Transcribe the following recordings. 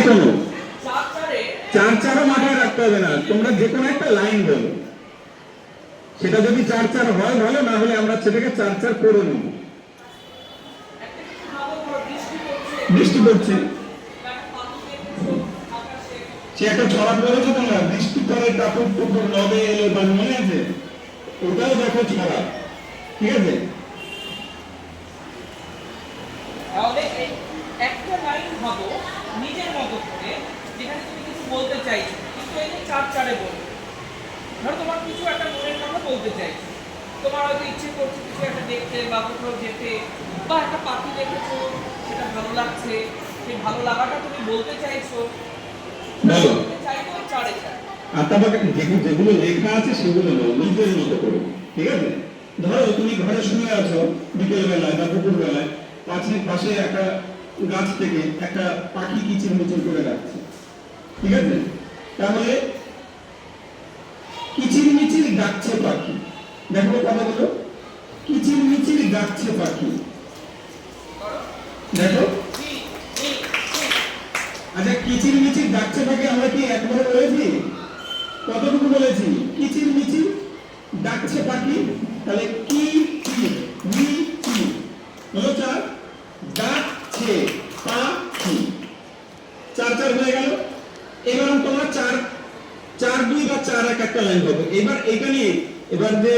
কোনো চার চারও মাথায় রাখতে হবে না, তোমরা যে কোনো একটা লাইন বলো, সেটা যদি চার চার হয় ভালো, না হলে আমরা সেটাকে চার চার করে নেব। বৃষ্টি পড়ছে, সে একটা ছড়া পড়েছে তোমরা, বৃষ্টি পরে টাপুর টুকুর নদে এলো, বা মনে আছে? ওটাও দেখো ছড়া, ঠিক আছে? তাহলে একটা লাইন ভাবো নিজের মতো করে, যেখানে তুমি কিছু বলতে চাইছো, কিন্তু এই যে চার চারে বলবে। ধরো তোমার কিছু একটা মনের কথা বলতে চাইছো, তোমার হয়তো ইচ্ছে করছে কিছু একটা দেখতে বা কোথাও যেতে, বা একটা পাখি দেখেছো সেটা ভালো লাগছে, সেই ভালো লাগাটা তুমি বলতে চাইছো, বলতে চাইছো ওই চারে চার। আর তারপরে যেগুলো লেখা আছে সেগুলো নাও নিজের মতো করে, ঠিক আছে? ধরো তুমি ঘরে শুয়ে আছো বিকেল বেলায় বা দুপুর বেলায়, পাশে একটা গাছ থেকে একটা পাখি কিচির মিচির করে ডাকছে, ঠিক আছে? তাহলে কিচির মিচির ডাকছে পাখি, দেখো কথাগুলো, কিচির মিচির ডাকছে পাখি, দেখো। আচ্ছা, কিচির মিচির ডাকছে পাখি আমরা কি একবার বলেছি? কতটুকু বলেছি? কিচির মিচির ডাকছে পাখি, তাহলে কি মিচির হলো চার, ডাকছে পাখি, চার চার হয়ে গেল। এবার তোমার চার চার দুই বা চার এক একটা লাইন হবে। এবার এটা নিয়ে এবার যে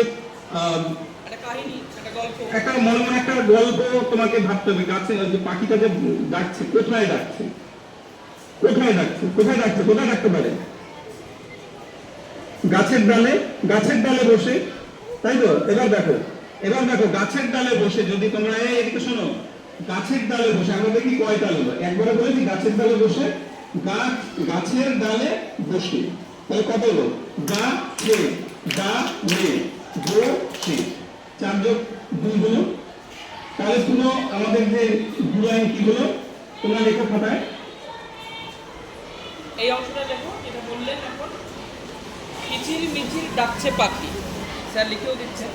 একটা মনে মনে একটা গল্প তোমাকে ভাবতে হবে। গাছে যে পাখিটা যে ডাকছে, কোথায় ডাকছে, কোথায় ডাকছে, কোথায় ডাকছে, কোথায় ডাকতে পারে? গাছের ডালে, গাছের ডালে বসে, তাই তো? এবার দেখো গাছের ডালে বসে, যদি তোমরা এদিকে শোনো, গাছের ডালে বসে আমরা দেখি কয়টা হলো, একবারে বলেছি গাছের ডালে বসে, গাছের ডালে বসে, তাহলে কত হলো? গাছে ডালে বসে, 4 যোগ 2 হলো। তাহলে পুরো আমাদের যে দুলাইন কি হলো, তোমরা লেখো খাতায়। এই অংশটা দেখো যেটা বললেন, এখন কিচির মিচির ডাকছে পাখি, স্যার লিখেও দিচ্ছেন।